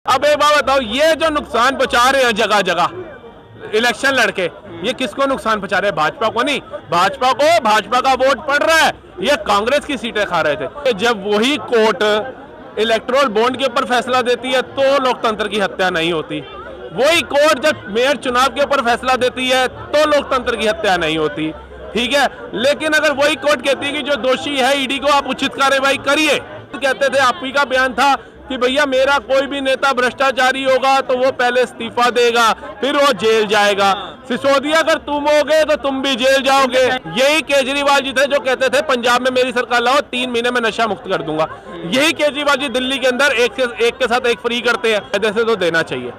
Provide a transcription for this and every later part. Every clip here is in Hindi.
अब एक बात बताओ, ये जो नुकसान पहुंचा रहे हैं जगह जगह इलेक्शन लड़के, ये किसको नुकसान पहुंचा रहे हैं? भाजपा को नहीं, भाजपा को भाजपा का वोट पड़ रहा है, ये कांग्रेस की सीटें खा रहे थे। जब वही कोर्ट इलेक्टोरल बॉन्ड के ऊपर फैसला देती है तो लोकतंत्र की हत्या नहीं होती। वही कोर्ट जब मेयर चुनाव के ऊपर फैसला देती है तो लोकतंत्र की हत्या नहीं होती, ठीक है। लेकिन अगर वही कोर्ट कहती है कि जो दोषी है ईडी को आप उचित कार्रवाई करिए, तो कहते थे, आप ही का बयान था कि भैया मेरा कोई भी नेता भ्रष्टाचारी होगा तो वो पहले इस्तीफा देगा, फिर वो जेल जाएगा। सिसोदिया अगर तुम होगे तो तुम भी जेल जाओगे। यही केजरीवाल जी थे जो कहते थे पंजाब में मेरी सरकार लाओ 3 महीने में नशा मुक्त कर दूंगा। यही केजरीवाल जी दिल्ली के अंदर एक के साथ एक फ्री करते हैं। ऐसे तो देना चाहिए।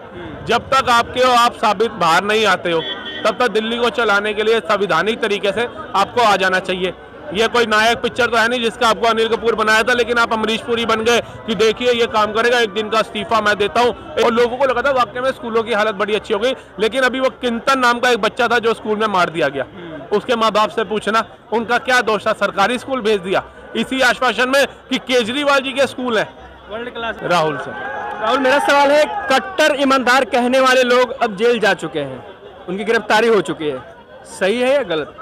जब तक आप साबित बाहर नहीं आते हो तब तक दिल्ली को चलाने के लिए संवैधानिक तरीके से आपको आ जाना चाहिए। ये कोई नायक पिक्चर तो है नहीं जिसका आपको अनिल कपूर बनाया था, लेकिन आप अमरीश पुरी बन गए कि देखिए ये काम करेगा, एक दिन का इस्तीफा मैं देता हूँ। और लोगों को लगा था वाकई में स्कूलों की हालत बड़ी अच्छी हो गई, लेकिन अभी वो किंतन नाम का एक बच्चा था जो स्कूल में मार दिया गया। उसके माँ बाप से पूछना उनका क्या दोष था, सरकारी स्कूल भेज दिया इसी आश्वासन में कि केजरीवाल जी के स्कूल है world class. Rahul sir, Rahul, मेरा सवाल है, कट्टर ईमानदार कहने वाले लोग अब जेल जा चुके हैं, उनकी गिरफ्तारी हो चुकी है, सही है या गलत?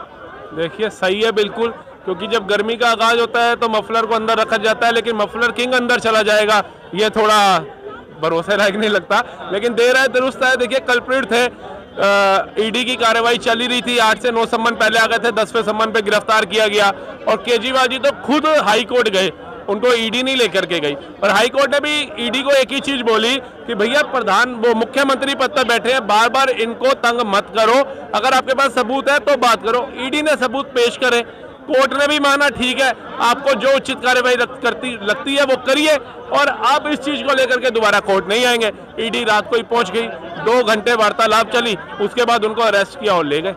देखिए सही है बिल्कुल, क्योंकि जब गर्मी का आगाज होता है तो मफलर को अंदर रखा जाता है, लेकिन मफलर किंग अंदर चला जाएगा ये थोड़ा भरोसे लायक नहीं लगता। लेकिन देर है दुरुस्त है। देखिए कल्प्रिट थे, ईडी की कार्रवाई चली रही थी, 8 से 9 सम्मन पहले आ गए थे, 10वें सम्मन पे गिरफ्तार किया गया। और केजरीवाल जी तो खुद हाई कोर्ट गए, उनको ईडी नहीं लेकर के गई। और हाई कोर्ट ने भी ईडी को एक ही चीज बोली कि भैया वो मुख्यमंत्री पद पर बैठे हैं, बार बार इनको तंग मत करो, अगर आपके पास सबूत है तो बात करो। ईडी ने सबूत पेश करे, कोर्ट ने भी माना ठीक है, आपको जो उचित कार्रवाई लगती है वो करिए, और आप इस चीज को लेकर के दोबारा कोर्ट नहीं आएंगे। ईडी रात को ही पहुंच गई, 2 घंटे वार्तालाप चली, उसके बाद उनको अरेस्ट किया और ले गए।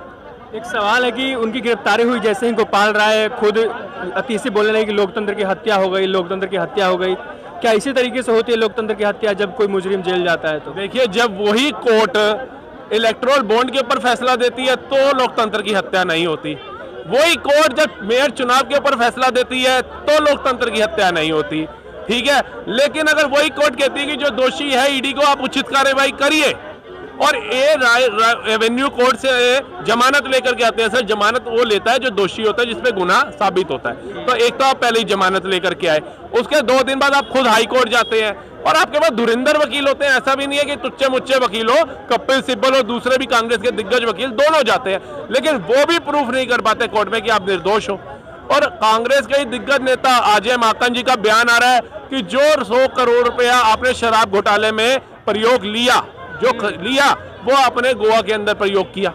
एक सवाल है कि उनकी गिरफ्तारी हुई, जैसे ही गोपाल राय खुद अतीसी बोलने लगे कि लोकतंत्र की हत्या हो गई, लोकतंत्र की हत्या हो गई। क्या इसी तरीके से होती है लोकतंत्र की हत्या जब कोई मुजरिम जेल जाता है? तो देखिए जब वही कोर्ट इलेक्टोरल बॉन्ड के ऊपर फैसला देती है तो लोकतंत्र की हत्या नहीं होती। वही कोर्ट जब मेयर चुनाव के ऊपर फैसला देती है तो लोकतंत्र की हत्या नहीं होती, ठीक है। लेकिन अगर वही कोर्ट कहती है कि जो दोषी है ईडी को आप उचित कार्रवाई करिए, और ये रेवेन्यू कोर्ट से जमानत लेकर के आते हैं। सर जमानत वो लेता है जो दोषी होता है, जिसपे गुनाह साबित होता है। तो एक तो आप पहले ही जमानत लेकर के आए, उसके 2 दिन बाद आप खुद हाई कोर्ट जाते हैं, और आपके पास धुरिंदर वकील होते हैं। ऐसा भी नहीं है कि तुच्चे मुच्चे वकील हो, कपिल सिब्बल और दूसरे भी कांग्रेस के दिग्गज वकील दोनों जाते हैं, लेकिन वो भी प्रूफ नहीं कर पाते कोर्ट में कि आप निर्दोष हो। और कांग्रेस के ही दिग्गज नेता अजय माकन जी का बयान आ रहा है कि जो 100 करोड़ रुपया आपने शराब घोटाले में प्रयोग लिया, वो आपने गोवा के अंदर प्रयोग किया,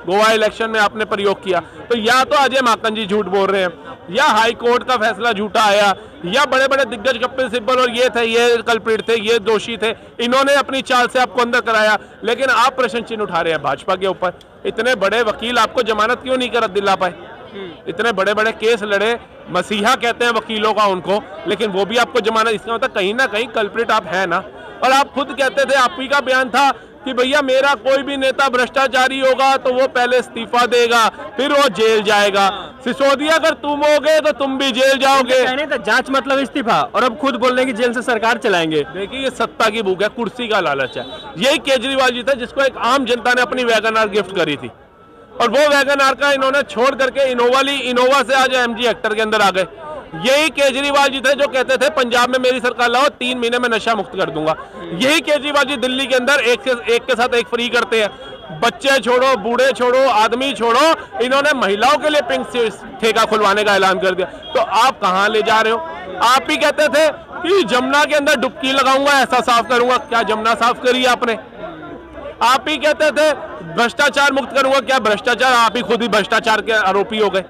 गोवा इलेक्शन में आपने प्रयोग किया। तो या तो अजय माकन जी झूठ बोल रहे हैं, या हाई कोर्ट का फैसला झूठा आया, या बड़े बड़े दिग्गज कपिल सिब्बल और ये थे, ये कल्प्रिट थे, ये दोषी थे, इन्होंने अपनी चाल से आपको अंदर कराया। लेकिन आप प्रश्न चिन्ह उठा रहे हैं भाजपा के ऊपर। इतने बड़े वकील आपको जमानत क्यों नहीं कर दिला पाए? इतने बड़े बड़े केस लड़े, मसीहा कहते हैं वकीलों का उनको, लेकिन वो भी आपको जमानत, इसका मतलब कहीं ना कहीं कल्प्रिट आप है ना। और आप खुद कहते थे, आप ही का बयान था कि भैया मेरा कोई भी नेता भ्रष्टाचारी होगा तो वो पहले इस्तीफा देगा, फिर वो जेल जाएगा। सिसोदिया अगर तुम होगे तो तुम भी जेल जाओगे। कहने था जांच मतलब इस्तीफा, और अब खुद बोल रहे हैं कि जेल से सरकार चलाएंगे। देखिए ये सत्ता की भूख है, कुर्सी का लालच है। यही केजरीवाल जी थे जिसको एक आम जनता ने अपनी वैगन आर गिफ्ट करी थी, और वो वैगन आर का इन्होंने छोड़ करके इनोवा से आज MG हेक्टर के अंदर आ गए। यही केजरीवाल जी थे जो कहते थे पंजाब में मेरी सरकार लाओ 3 महीने में नशा मुक्त कर दूंगा। यही केजरीवाल जी दिल्ली के अंदर एक के साथ एक फ्री करते हैं। बच्चे छोड़ो, बूढ़े छोड़ो, आदमी छोड़ो, इन्होंने महिलाओं के लिए पिंक ठेका खुलवाने का ऐलान कर दिया। तो आप कहां ले जा रहे हो? आप ही कहते थे कि जमुना के अंदर डुबकी लगाऊंगा, ऐसा साफ करूंगा। क्या जमुना साफ करी आपने? आप ही कहते थे भ्रष्टाचार मुक्त करूंगा, क्या भ्रष्टाचार? आप ही खुद ही भ्रष्टाचार के आरोपी हो गए।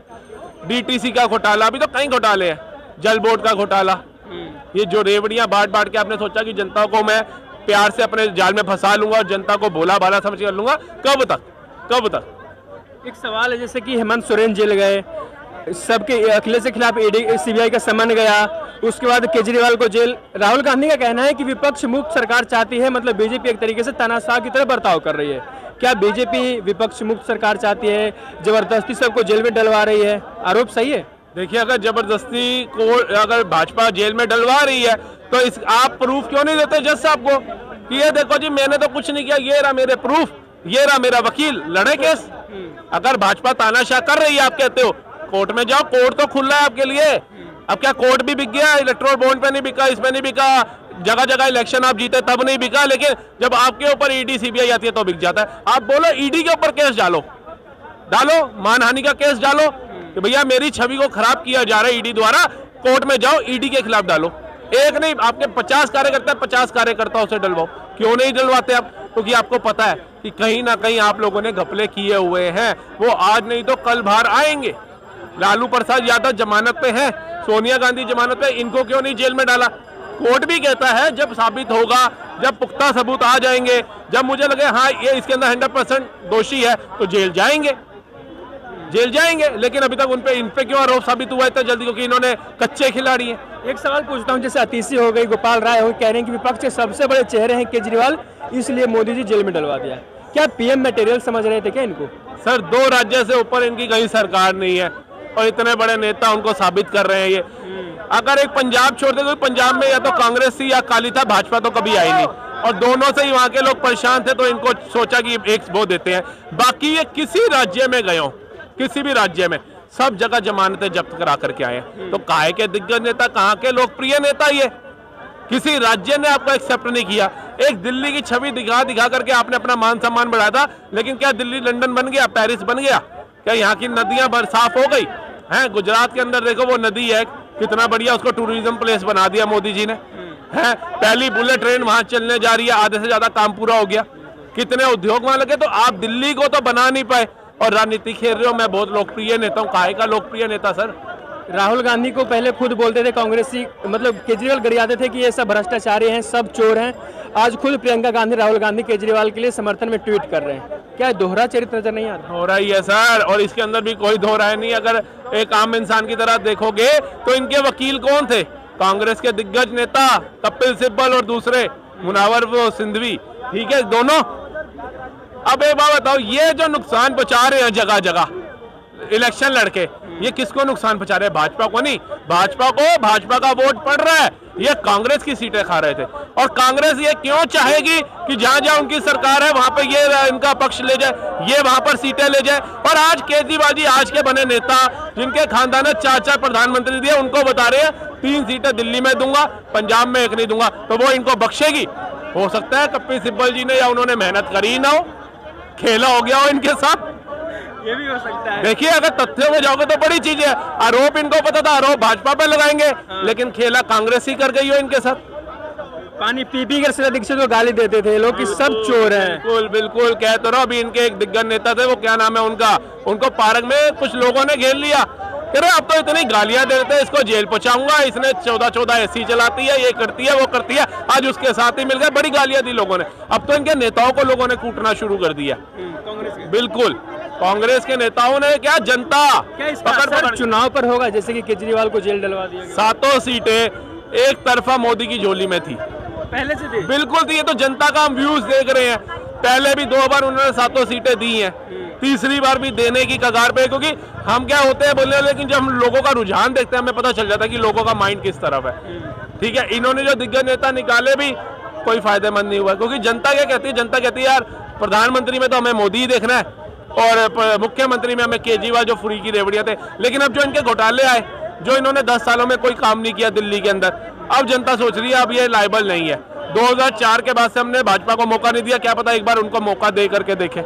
DTC का घोटाला, अभी तो कई घोटाले हैं, जल बोर्ड का घोटाला, ये जो रेवड़ियां बांट के आपने सोचा कि जनता को मैं प्यार से अपने जाल में फंसा लूंगा और जनता को भोला भाला समझ कर लूंगा। कब तक? एक सवाल है, जैसे कि हेमंत सोरेन जेल गए, सबके अखिलेश के खिलाफ CBI का समन गया, उसके बाद केजरीवाल को जेल। राहुल गांधी का कहना है कि विपक्ष मुक्त सरकार चाहती है, मतलब बीजेपी एक तरीके से तानाशाह की तरह बर्ताव कर रही है। क्या बीजेपी विपक्ष मुक्त सरकार चाहती है, जबरदस्ती सबको जेल में डलवा रही है? आरोप सही है? देखिए अगर जबरदस्ती को अगर भाजपा जेल में डलवा रही है तो आप प्रूफ क्यों नहीं देते जज साहब को? कि ये देखो जी मैंने तो कुछ नहीं किया, ये रहा मेरे प्रूफ, ये रहा मेरा वकील, लड़े केस। अगर भाजपा तानाशाह कर रही है, आप कहते हो कोर्ट में जाओ, कोर्ट तो खुला है आपके लिए। अब क्या कोर्ट भी बिक गया? इलेक्ट्रोल बॉन्ड पे नहीं बिका, इसमें नहीं बिका, जगह जगह इलेक्शन आप जीते तब नहीं बिका, लेकिन जब आपके ऊपर ईडी सीबीआई आती है तो बिक जाता है। आप बोलो ईडी के ऊपर केस डालो, मानहानि का केस डालो कि भैया मेरी छवि को खराब किया जा रहा है ईडी द्वारा, कोर्ट में जाओ ईडी के खिलाफ डालो। एक नहीं, आपके 50 कार्यकर्ता 50 कार्यकर्ताओं से डलवाओ। क्यों नहीं डलवाते आप? क्योंकि आपको पता है कि कहीं ना कहीं आप लोगों ने घपले किए हुए हैं, वो आज नहीं तो कल बाहर आएंगे। लालू प्रसाद यादव जमानत पे है, सोनिया गांधी जमानत पे, इनको क्यों नहीं जेल में डाला? कोर्ट भी कहता है जब साबित होगा, जब पुख्ता सबूत आ जाएंगे, जब मुझे लगे हाँ ये इसके अंदर 100% दोषी है तो जेल जाएंगे। लेकिन अभी तक इन पे क्यों आरोप साबित हुआ इतना जल्दी? क्योंकि इन्होंने कच्चे खिलाड़ी हैं। एक सवाल पूछता हूं, जैसे अतीसी हो गई, गोपाल राय हो, कह रहे हैं कि विपक्ष के सबसे बड़े चेहरे हैं केजरीवाल, इसलिए मोदी जी जेल में डलवा दिया। क्या पीएम मटेरियल समझ रहे थे क्या इनको? सर 2 राज्य से ऊपर इनकी कहीं सरकार नहीं है और इतने बड़े नेता उनको साबित कर रहे हैं। ये अगर एक पंजाब छोड़ दे, तो पंजाब में या तो कांग्रेस थी या अकाली था, भाजपा तो कभी आई नहीं, और दोनों से ही वहां के लोग परेशान थे, तो इनको सोचा कि एक वो देते हैं। बाकी ये किसी राज्य में गए हो, किसी भी राज्य में, सब जगह जमानतें जब्त करा करके आए हैं। तो काहे के दिग्गज नेता, कहाँ के लोकप्रिय नेता, ये किसी राज्य ने आपको एक्सेप्ट नहीं किया। एक दिल्ली की छवि दिखा करके आपने अपना मान सम्मान बढ़ाया था, लेकिन क्या दिल्ली लंदन बन गया, पेरिस बन गया? क्या यहाँ की नदियां साफ हो गई हैं? गुजरात के अंदर देखो वो नदी है, कितना बढ़िया उसको टूरिज्म प्लेस बना दिया मोदी जी ने, है। पहली बुलेट ट्रेन वहां चलने जा रही है, आधे से ज्यादा काम पूरा हो गया, कितने उद्योग वहां लगे। तो आप दिल्ली को तो बना नहीं पाए और राजनीति खेल रहे हो। मैं बहुत लोकप्रिय नेता हूँ, काहे का लोकप्रिय नेता सर? राहुल गांधी को पहले खुद बोलते थे कांग्रेसी, मतलब केजरीवाल गरियाते थे कि ये सब भ्रष्टाचारी हैं, सब चोर हैं। आज खुद प्रियंका गांधी राहुल गांधी केजरीवाल के लिए समर्थन में ट्वीट कर रहे हैं। क्या दोहरा चरित्र नजर नहीं आता? हो रहा ही है सर, और इसके अंदर भी कोई दोहरा नहीं। अगर एक आम इंसान की तरह देखोगे तो इनके वकील कौन थे? कांग्रेस के दिग्गज नेता कपिल सिब्बल और दूसरे मुनावर सिंधवी, ठीक है, दोनों। अब एक बात बताओ, ये जो नुकसान पहुंचा रहे हैं जगह जगह इलेक्शन लड़के, ये किसको नुकसान पहुंचा रहे हैं? भाजपा को नहीं, भाजपा को, भाजपा का वोट पड़ रहा है। ये कांग्रेस की सीटें खा रहे थे, और कांग्रेस ये क्यों चाहेगी कि जहां जहां उनकी सरकार है वहां पे ये इनका पक्ष ले जाए, ये वहां पर सीटें ले जाए। और आज केजरीवाल जी, आज के बने नेता जिनके खानदान ने 4 प्रधानमंत्री दिए, उनको बता रहे हैं 3 सीटें दिल्ली में दूंगा, पंजाब में 1 नहीं दूंगा। तो वो इनको बख्शेगी? हो सकता है कपिल सिब्बल जी ने या उन्होंने मेहनत करी ही ना हो, खेला हो गया हो इनके साथ, ये भी हो सकता है। देखिए अगर तथ्यों में जाओगे तो बड़ी चीज है। आरोप इनको पता था, आरोप भाजपा पे लगाएंगे, लेकिन खेला कांग्रेस ही कर गई हो इनके साथ। पानी पी कर शीला दीक्षित को गाली देते थे लोग कि सब चोर हैं। बिल्कुल बिल्कुल, कह तो रहा, अभी इनके एक दिग्गज नेता थे, वो क्या नाम है उनका, उनको पार्क में कुछ लोगों ने घेर लिया, कह रहे अब तो इतनी गालियां देते हैं, इसको जेल पहुंचाऊंगा, इसने 14 एसी चलाती है, ये करती है, वो करती है। आज उसके साथ ही मिल गए, बड़ी गालियां दी लोगों ने। अब तो इनके नेताओं को लोगों ने कूटना शुरू कर दिया, बिल्कुल। कांग्रेस के नेताओं ने क्या, जनता क्या इस पकड़ चुनाव पर होगा, जैसे कि केजरीवाल को जेल डलवा दिया गया? 7 सीटें एक तरफा मोदी की झोली में थी, पहले से थी, बिल्कुल थी। ये तो जनता का हम व्यूज देख रहे हैं। पहले भी 2 बार उन्होंने 7 सीटें दी हैं, तीसरी बार भी देने की कगार पे, क्योंकि हम क्या होते हैं बोले, लेकिन जब हम लोगों का रुझान देखते हैं हमें पता चल जाता है कि लोगों का माइंड किस तरफ है, ठीक है। इन्होंने जो दिग्गज नेता निकाले भी कोई फायदेमंद नहीं हुआ, क्योंकि जनता क्या कहती है, जनता कहती है यार प्रधानमंत्री में तो हमें मोदी ही देखना है, और मुख्यमंत्री में हमें केजरीवाल जो फ्री की रेवड़ियां थे। लेकिन अब जो इनके घोटाले आए, जो इन्होंने 10 सालों में कोई काम नहीं किया दिल्ली के अंदर, अब जनता सोच रही है अब ये लायबल नहीं है। 2004 के बाद से हमने भाजपा को मौका नहीं दिया, क्या पता एक बार उनको मौका दे करके देखे।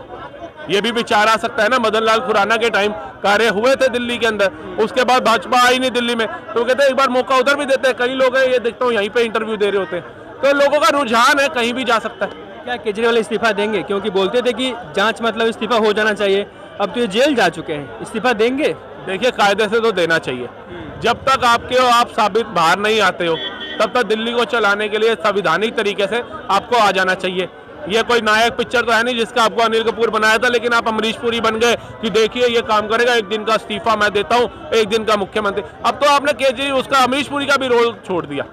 ये भी विचार आ सकता है ना, मदन लाल खुराना के टाइम कार्य हुए थे दिल्ली के अंदर, उसके बाद भाजपा आई नहीं दिल्ली में, तो कहते हैं एक बार मौका उधर भी देते हैं। कई लोग ये देखता हूँ यहीं पे इंटरव्यू दे रहे होते हैं, तो लोगों का रुझान है, कहीं भी जा सकता है। क्या केजरीवाल इस्तीफा देंगे? क्योंकि बोलते थे कि जांच मतलब इस्तीफा हो जाना चाहिए, अब तो ये जेल जा चुके हैं, इस्तीफा देंगे? देखिए कायदे से तो देना चाहिए, जब तक आप साबित बाहर नहीं आते हो तब तक दिल्ली को चलाने के लिए संविधानिक तरीके से आपको आ जाना चाहिए। ये कोई नायक पिक्चर तो है नहीं जिसका आपको अनिल कपूर बनाया था, लेकिन आप अमरीश पुरी बन गए कि देखिए ये काम करेगा, 1 दिन का इस्तीफा मैं देता हूँ, 1 दिन का मुख्यमंत्री। अब तो आपने केजरीवाल उसका अमरीश पुरी का भी रोल छोड़ दिया,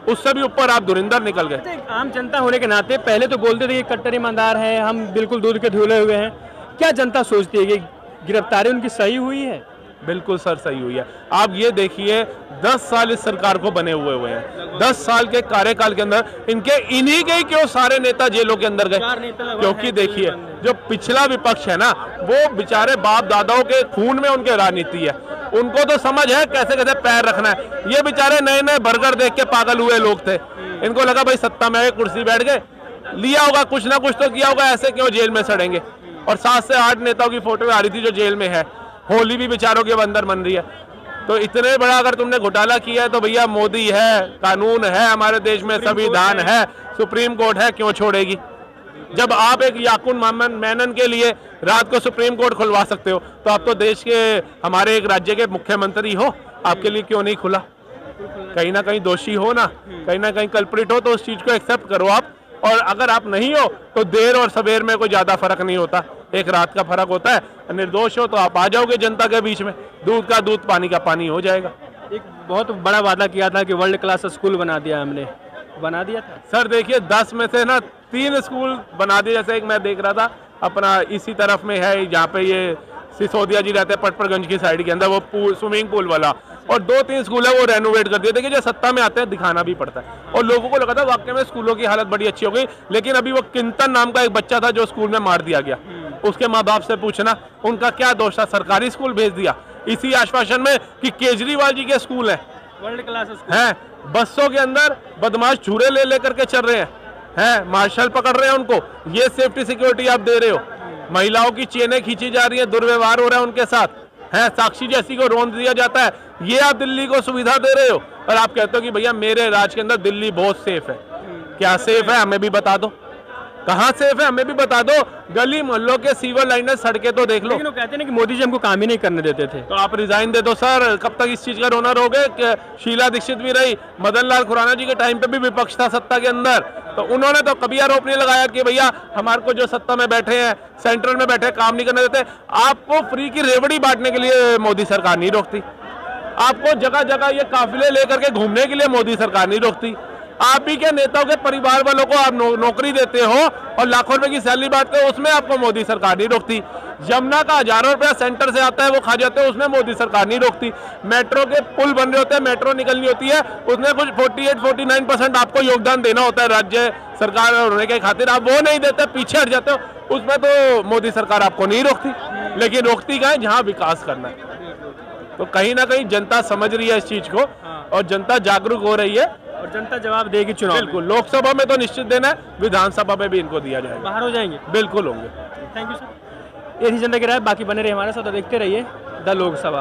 उससे भी ऊपर आप धुरिंदर निकल गए। आम जनता होने के नाते पहले तो बोलते थे कि कट्टर ईमानदार हैं, हम बिल्कुल दूध के धुले हुए हैं। क्या जनता सोचती है कि गिरफ्तारी उनकी सही हुई है? बिल्कुल सर सही हुई है। आप ये देखिए 10 साल इस सरकार को बने हुए हैं, 10 साल के कार्यकाल के अंदर इनके इन्हीं के ही क्यों सारे नेता जेलों के अंदर गए? क्योंकि देखिए जो पिछला विपक्ष है ना, वो बेचारे बाप दादाओं के खून में उनके राजनीति है, उनको तो समझ है कैसे कैसे पैर रखना है। ये बेचारे नए नए बर्गर देख के पागल हुए लोग थे, इनको लगा भाई सत्ता में आए कुर्सी बैठ गए, लिया होगा कुछ ना कुछ तो किया होगा, ऐसे क्यों जेल में सड़ेंगे। और 7 से 8 नेताओं की फोटो आ रही थी जो जेल में है, होली भी बेचारों के अंदर मन रही है। तो इतने बड़ा अगर तुमने घोटाला किया है तो भैया मोदी है, कानून है हमारे देश में, संविधान है, सुप्रीम कोर्ट है, क्यों छोड़ेगी? जब आप एक याकून मेनन के लिए रात को सुप्रीम कोर्ट खुलवा सकते हो, तो आप तो देश के हमारे एक राज्य के मुख्यमंत्री हो, आपके लिए क्यों नहीं खुला? कहीं ना कहीं दोषी हो ना, कहीं ना कहीं कल्प्रिट हो, तो उस चीज को एक्सेप्ट करो आप। और अगर आप नहीं हो तो देर और सवेर में कोई ज्यादा फर्क नहीं होता, एक रात का फर्क होता है। निर्दोष हो तो आप आ जाओगे जनता के बीच में, दूध का दूध पानी का पानी हो जाएगा। एक बहुत बड़ा वादा किया था कि वर्ल्ड क्लास स्कूल बना दिया, हमने बना दिया था सर। देखिए 10 में से ना 3 स्कूल बना दिए। जैसे एक मैं देख रहा था अपना इसी तरफ में है, जहाँ पे ये सिसोदिया जी रहते हैं पटपरगंज की साइड के अंदर, वो स्विमिंग पूल वाला, और 2-3 स्कूल है वो रेनोवेट कर दिए। देखिए जो सत्ता में आते हैं दिखाना भी पड़ता है, और लोगों को लगा था वाकई में स्कूलों की हालत बड़ी अच्छी हो गई। लेकिन अभी वो किंतन नाम का एक बच्चा था जो स्कूल में मार दिया गया, उसके माँ बाप से पूछना उनका क्या दोष था, सरकारी स्कूल भेज दिया इसी आश्वासन में कि केजरीवाल जी के स्कूल है, वर्ल्ड क्लास स्कूल हैं। बसों के अंदर बदमाश छुरे ले लेकर के चल रहे हैं, मार्शल पकड़ रहे हैं उनको। ये सेफ्टी सिक्योरिटी आप दे रहे हो? महिलाओं की चेनें खींची जा रही है, दुर्व्यवहार हो रहा है उनके साथ, है साक्षी जैसी को रोन दिया जाता है, ये आप दिल्ली को सुविधा दे रहे हो। और आप कहते हो कि भैया मेरे राज के अंदर दिल्ली बहुत सेफ है। क्या सेफ है हमें भी बता दो, कहाँ सेफ है हमें भी बता दो। गली मोहल्लों के सीवर लाइनें सड़कें तो देख लो। लेकिन वो कहते हैं कि मोदी जी हमको काम ही नहीं करने देते थे। तो आप रिजाइन दे दो सर, कब तक इस चीज का रोना रहोगे? शीला दीक्षित भी रही, मदन लाल खुराना जी के टाइम पे भी विपक्ष था सत्ता के अंदर, तो उन्होंने तो कभी आरोप नहीं लगाया कि भैया हमारे को जो सत्ता में बैठे हैं, सेंट्रल में बैठे काम नहीं करने देते। आपको फ्री की रेवड़ी बांटने के लिए मोदी सरकार नहीं रोकती, आपको जगह जगह ये काफिले लेकर के घूमने के लिए मोदी सरकार नहीं रोकती। आप ही के नेताओं के परिवार वालों को आप नौकरी देते हो और लाखों रुपए की सैलरी बांटते हो, उसमें आपको मोदी सरकार नहीं रोकती। यमुना का हजारों रुपया सेंटर से आता है वो खा जाते हो, उसमें मोदी सरकार नहीं रोकती। मेट्रो के पुल बन रहे होते हैं, मेट्रो निकलनी होती है, उसमें कुछ 48-49% आपको योगदान देना होता है राज्य सरकार होने के खातिर, आप वो नहीं देते, पीछे हट जाते हो, उसमें तो मोदी सरकार आपको नहीं रोकती। लेकिन रोकती क्या है? जहाँ विकास करना है। तो कहीं ना कहीं जनता समझ रही है इस चीज को, और जनता जागरूक हो रही है, और जनता जवाब देगी चुनाव। बिल्कुल, लोकसभा में तो निश्चित देना है, विधानसभा में भी इनको दिया जाएगा। बाहर हो जाएंगे? बिल्कुल होंगे। Thank you sir. ये थी जनता की राय, बाकी बने रहिए हमारे साथ और देखते रहिए द लोकसभा।